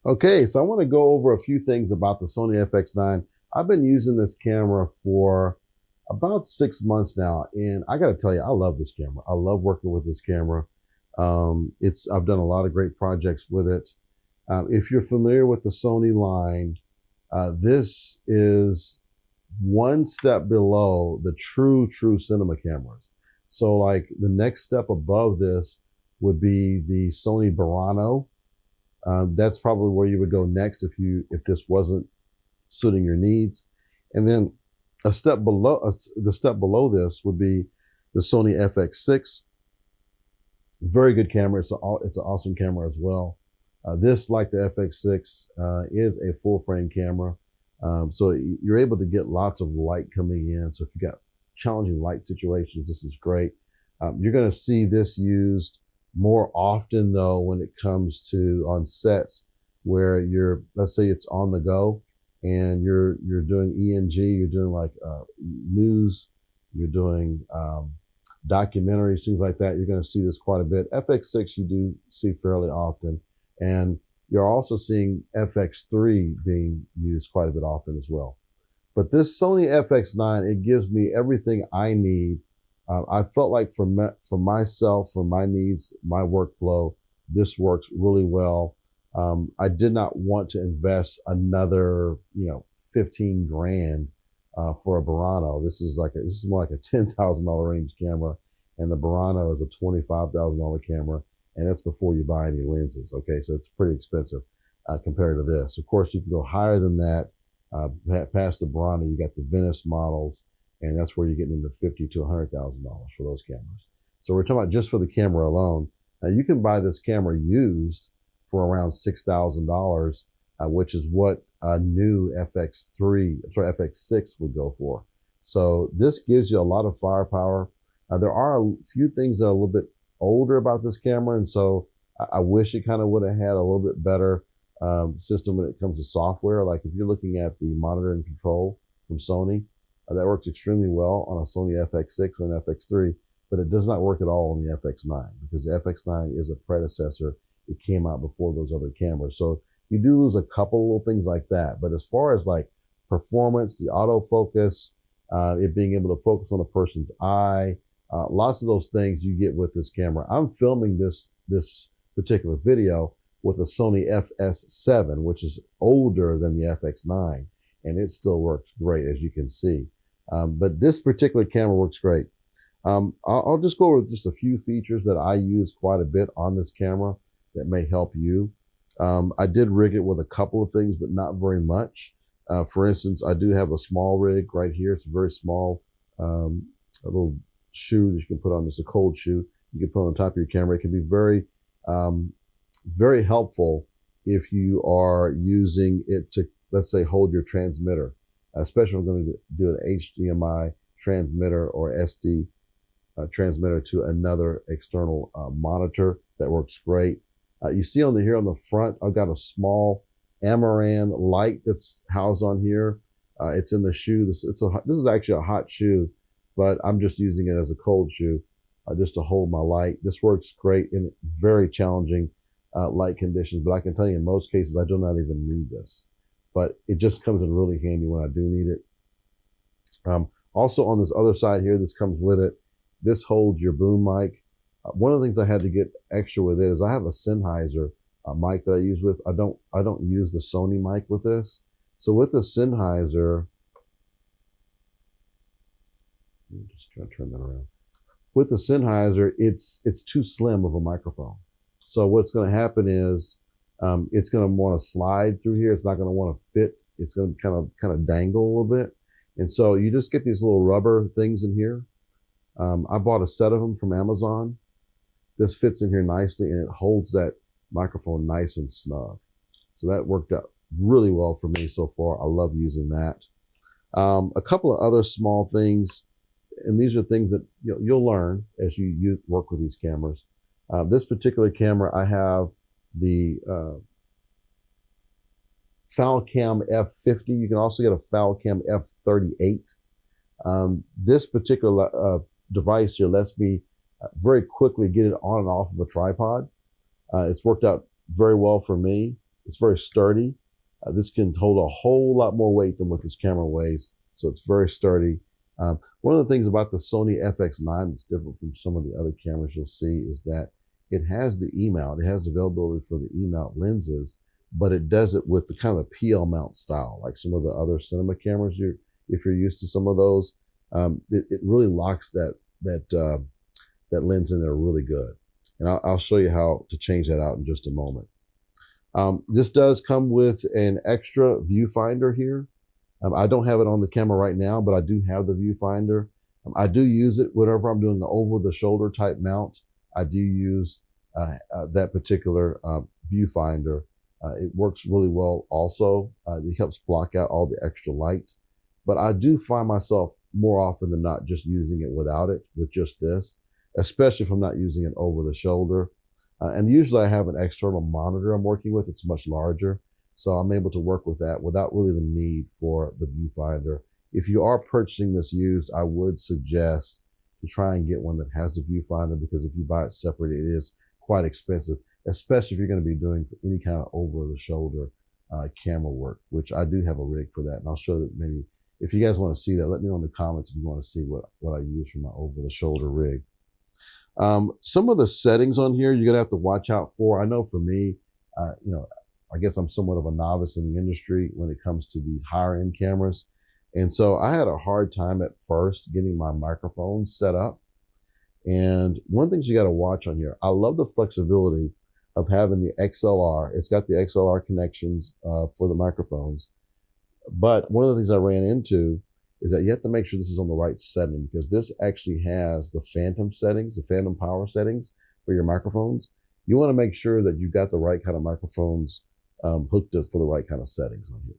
Okay, so I want to go over a few things about the Sony FX9. I've been using this camera for about 6 months now, and I got to tell you, I love this camera. I love working with this camera. I've done a lot of great projects with it. If you're familiar with the Sony line, this is one step below the true cinema cameras. So like the next step above this would be the Sony Burano. That's probably where you would go next if this wasn't suiting your needs. And then the step below this would be the Sony FX6. Very good camera. It's an awesome camera as well. This, like the FX6, is a full frame camera. So you're able to get lots of light coming in. So if you got challenging light situations, this is great. You're going to see this used more often though when it comes to on sets where let's say it's on the go and you're doing ENG, you're doing like news, you're doing documentaries, things like that. You're going to see this quite a bit. FX6 you do see fairly often, and you're also seeing FX3 being used quite a bit often as well. But this Sony FX9, it gives me everything I need. I felt like for myself, for my needs, my workflow, this works really well. I did not want to invest another, 15 grand for a Burano. This is more like a $10,000 range camera, and the Burano is a $25,000 camera, and that's before you buy any lenses. Okay, so it's pretty expensive compared to this. Of course, you can go higher than that. Past the Burano, you got the Venice models, and that's where you're getting into $50,000 to $100,000 for those cameras. So we're talking about just for the camera alone. Now you can buy this camera used for around $6,000, which is what a new FX6 would go for. So this gives you a lot of firepower. There are a few things that are a little bit older about this camera, and so I wish it kind of would have had a little bit better system when it comes to software. Like if you're looking at the monitor and control from Sony, that works extremely well on a Sony FX6 or an FX3, but it does not work at all on the FX9 because the FX9 is a predecessor. It came out before those other cameras. So you do lose a couple little things like that. But as far as like performance, the autofocus, it being able to focus on a person's eye, lots of those things you get with this camera. I'm filming this particular video with a Sony FS7, which is older than the FX9, and it still works great, as you can see. But this particular camera works great. I'll just go over just a few features that I use quite a bit on this camera that may help you. I did rig it with a couple of things, but not very much. For instance, I do have a small rig right here. It's a very small, a little shoe that you can put on. It's a cold shoe. You can put on the top of your camera. It can be very, very helpful if you are using it to, let's say, hold your transmitter, especially if I'm going to do an HDMI transmitter or SD transmitter to another external monitor. That works great. You see here on the front, I've got a small Amaran light that's housed on here. It's in the shoe. This is actually a hot shoe, but I'm just using it as a cold shoe just to hold my light. This works great in very challenging light conditions, but I can tell you in most cases, I do not even need this, but it just comes in really handy when I do need it. Also on this other side here, this comes with it. This holds your boom mic. One of the things I had to get extra with it is I have a Sennheiser mic that I use with. I don't use the Sony mic with this. So with the Sennheiser, let me just try to turn that around. With the Sennheiser, it's too slim of a microphone. So what's going to happen is it's going to want to slide through here. It's not going to want to fit. It's going to kind of dangle a little bit. And so you just get these little rubber things in here. I bought a set of them from Amazon. This fits in here nicely and it holds that microphone nice and snug. So that worked out really well for me so far. I love using that. A couple of other small things, and these are things that you'll learn as you work with these cameras. This particular camera, I have the Falcam F50. You can also get a Falcam F38. This particular device here lets me very quickly get it on and off of a tripod. It's worked out very well for me. It's very sturdy. This can hold a whole lot more weight than what this camera weighs, so it's very sturdy. One of the things about the Sony FX9 that's different from some of the other cameras you'll see is that it has the E-mount. It has availability for the E-mount lenses, but it does it with the kind of PL mount style, like some of the other cinema cameras. If you're used to some of those, it really locks that lens in there really good. And I'll show you how to change that out in just a moment. This does come with an extra viewfinder here. I don't have it on the camera right now, but I do have the viewfinder. I do use it whenever I'm doing the over-the-shoulder type mount. I do use that particular viewfinder. It works really well also. It helps block out all the extra light. But I do find myself more often than not just using it without it, with just this, especially if I'm not using it over the shoulder. And usually I have an external monitor I'm working with. It's much larger. So I'm able to work with that without really the need for the viewfinder. If you are purchasing this used, I would suggest to try and get one that has the viewfinder, because if you buy it separate, it is quite expensive, especially if you're going to be doing any kind of over-the-shoulder camera work, which I do have a rig for that. And I'll show that maybe, if you guys want to see that, let me know in the comments if you want to see what I use for my over-the-shoulder rig. Some of the settings on here you're going to have to watch out for. I know for me, I guess I'm somewhat of a novice in the industry when it comes to these higher end cameras. And so I had a hard time at first getting my microphone set up. And one thing you got to watch on here, I love the flexibility of having the XLR. It's got the XLR connections for the microphones. But one of the things I ran into is that you have to make sure this is on the right setting, because this actually has the phantom settings, the phantom power settings for your microphones. You want to make sure that you've got the right kind of microphones hooked up for the right kind of settings on here.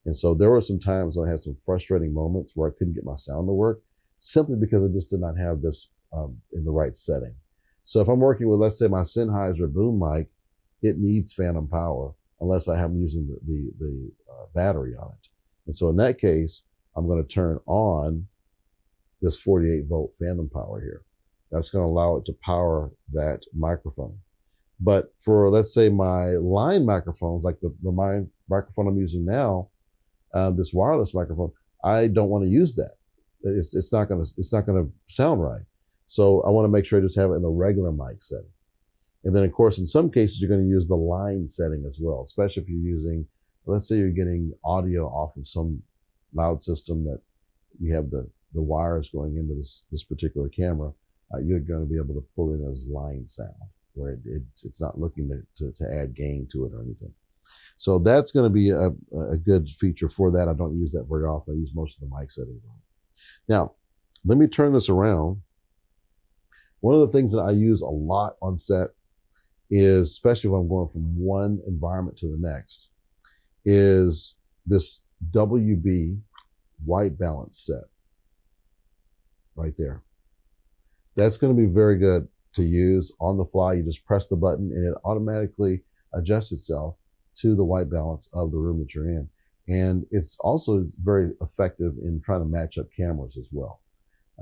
And so there were some times when I had some frustrating moments where I couldn't get my sound to work simply because I just did not have this in the right setting. So if I'm working with, let's say, my Sennheiser boom mic, it needs phantom power unless I am using the battery on it. And so in that case, I'm going to turn on this 48 volt phantom power here. That's going to allow it to power that microphone. But for, let's say, my line microphones, like the microphone I'm using now, this wireless microphone, I don't want to use that. It's not going to sound right. So I want to make sure I just have it in the regular mic setting. And then, of course, in some cases, you're going to use the line setting as well, especially if you're using, let's say you're getting audio off of some loud system that you have the wires going into this particular camera. You're going to be able to pull in as line sound, where it's not looking to add gain to it or anything. So that's going to be a good feature for that. I don't use that very often. I use most of the mic settings on it. Now, let me turn this around. One of the things that I use a lot on set is, especially when I'm going from one environment to the next, is this WB white balance set right there. That's going to be very good to use on the fly. You just press the button and it automatically adjusts itself to the white balance of the room that you're in. And it's also very effective in trying to match up cameras as well.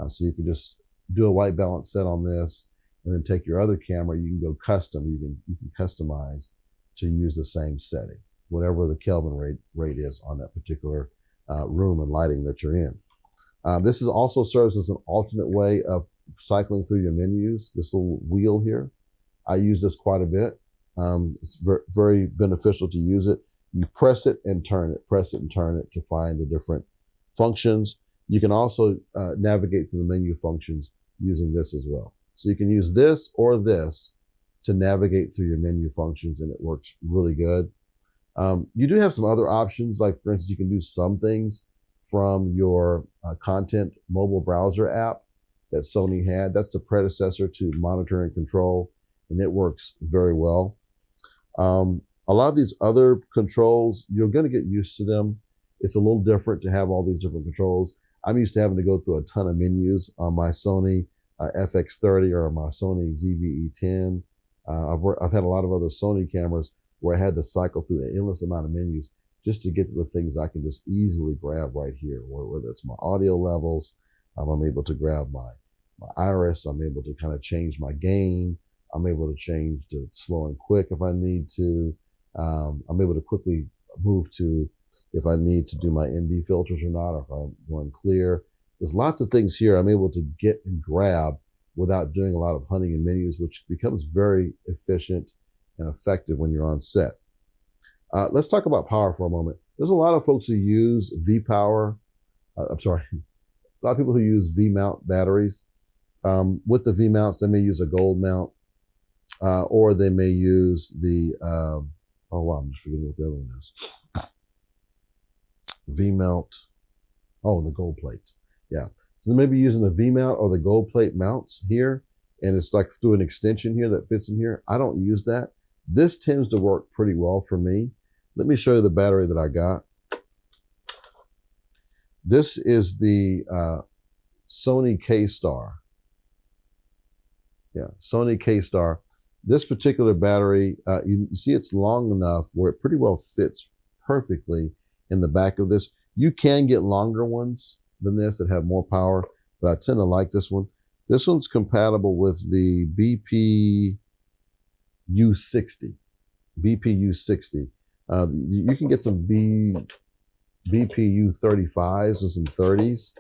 So you can just do a white balance set on this and then take your other camera. You can go custom. You can customize to use the same setting, whatever the Kelvin rate is on that particular room and lighting that you're in. This is also serves as an alternate way of cycling through your menus. This little wheel here, I use this quite a bit. It's very beneficial to use it. You press it and turn it, press it and turn it to find the different functions. You can also navigate through the menu functions using this as well. So you can use this or this to navigate through your menu functions, and it works really good. You do have some other options, like for instance, you can do some things from your content mobile browser app that Sony had. That's the predecessor to Monitor and Control, and it works very well. A lot of these other controls, you're going to get used to them. It's a little different to have all these different controls. I'm used to having to go through a ton of menus on my Sony FX30 or my Sony ZV-E10. I've had a lot of other Sony cameras where I had to cycle through an endless amount of menus just to get to the things I can just easily grab right here, whether it's my audio levels, I'm able to grab my iris, I'm able to kind of change my gain, I'm able to change to slow and quick if I need to. I'm able to quickly move to if I need to do my ND filters or not, or if I'm going clear. There's lots of things here I'm able to get and grab without doing a lot of hunting in menus, which becomes very efficient and effective when you're on set. Let's talk about power for a moment. There's a lot of folks who use V-Power. A lot of people who use V-mount batteries. With the V-mounts, they may use a gold mount, or they may use the, oh wow, I'm just forgetting what the other one is. V-mount, oh, the gold plate. Yeah, so they may be using the V-mount or the gold plate mounts here, and it's like through an extension here that fits in here. I don't use that. This tends to work pretty well for me. Let me show you the battery that I got. This is the Sony K-Star. Yeah, Sony K-Star. This particular battery, you see it's long enough where it pretty well fits perfectly in the back of this. You can get longer ones than this that have more power, but I tend to like this one. This one's compatible with the BPU60. BPU60. You can get some BPU35s and some 30s,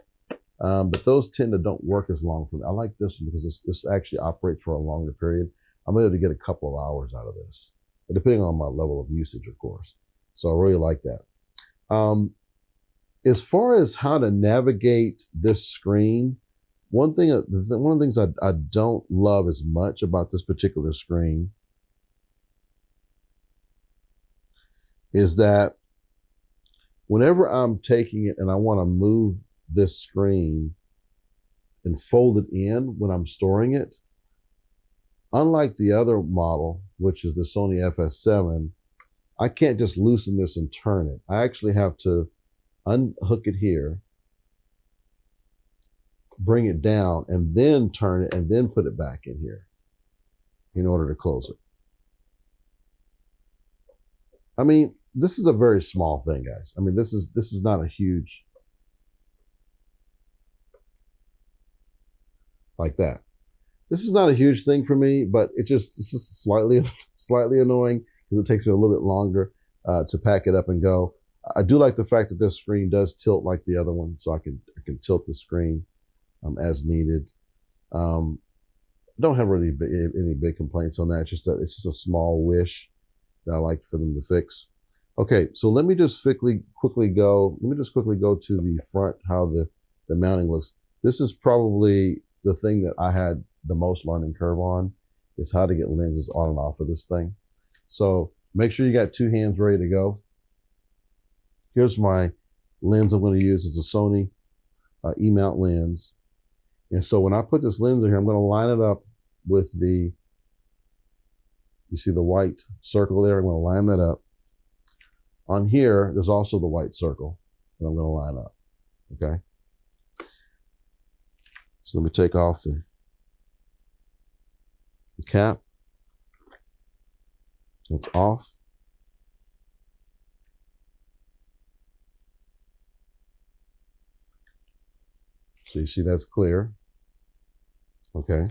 but those tend to don't work as long for me. I like this one because this actually operates for a longer period. I'm able to get a couple of hours out of this, depending on my level of usage, of course. So I really like that. As far as how to navigate this screen, one of the things I don't love as much about this particular screen is that whenever I'm taking it and I want to move this screen and fold it in when I'm storing it, unlike the other model, which is the Sony FS7, I can't just loosen this and turn it. I actually have to unhook it here, bring it down, and then turn it and then put it back in here in order to close it. I mean, this is a very small thing, guys. I mean, this is not a huge, like that. This is not a huge thing for me, but it's just slightly annoying because it takes me a little bit longer to pack it up and go. I do like the fact that this screen does tilt like the other one, so I can tilt the screen as needed. Don't have really any big complaints on that. It's just a small wish that I like for them to fix. Okay, so let me just quickly go to the front, how the mounting looks. This is probably the thing that I had the most learning curve on, is how to get lenses on and off of this thing. So make sure you got two hands ready to go. Here's my lens I'm going to use. It's a Sony E-mount lens. And so when I put this lens in here, I'm going to line it up with you see the white circle there? I'm going to line that up. On here, there's also the white circle that I'm going to line up, okay? So let me take off the cap. It's off. So you see that's clear. Okay.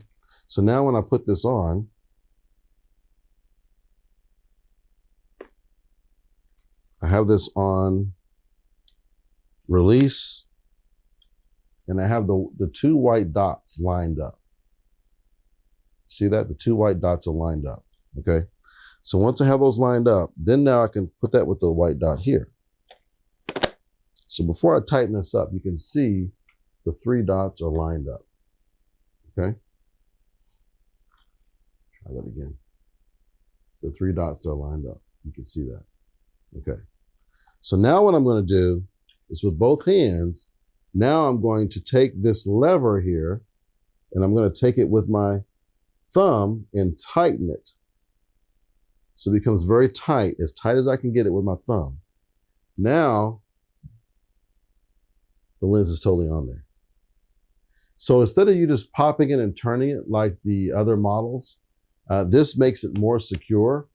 So now when I put this on, I have this on release, and I have the two white dots lined up. See that? The two white dots are lined up, okay? So once I have those lined up, then now I can put that with the white dot here. So before I tighten this up, you can see the three dots are lined up, okay? Try that again. The three dots are lined up. You can see that, okay? So now what I'm going to do is with both hands, now I'm going to take this lever here and I'm going to take it with my thumb and tighten it. So it becomes very tight as I can get it with my thumb. Now, the lens is totally on there. So instead of you just popping it and turning it like the other models, this makes it more secure.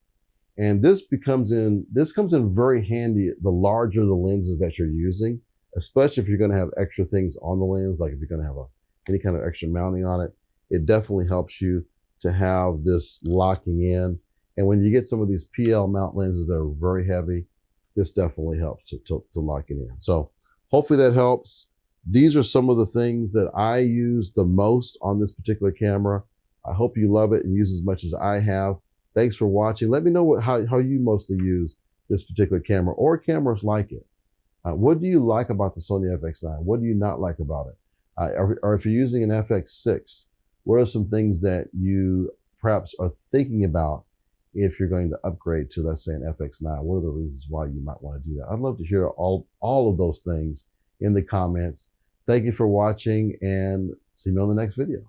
And this comes in very handy the larger the lenses that you're using, especially if you're going to have extra things on the lens, like if you're going to have any kind of extra mounting on it. It definitely helps you to have this locking in And when you get some of these PL mount lenses that are very heavy, this definitely helps to lock it in. So hopefully that helps. These are some of the things that I use the most on this particular camera. I hope you love it and use as much as I have. Thanks for watching. Let me know how you mostly use this particular camera or cameras like it. What do you like about the Sony FX9? What do you not like about it? Or if you're using an FX6, what are some things that you perhaps are thinking about if you're going to upgrade to, let's say, an FX9? What are the reasons why you might want to do that? I'd love to hear all of those things in the comments. Thank you for watching, and see me on the next video.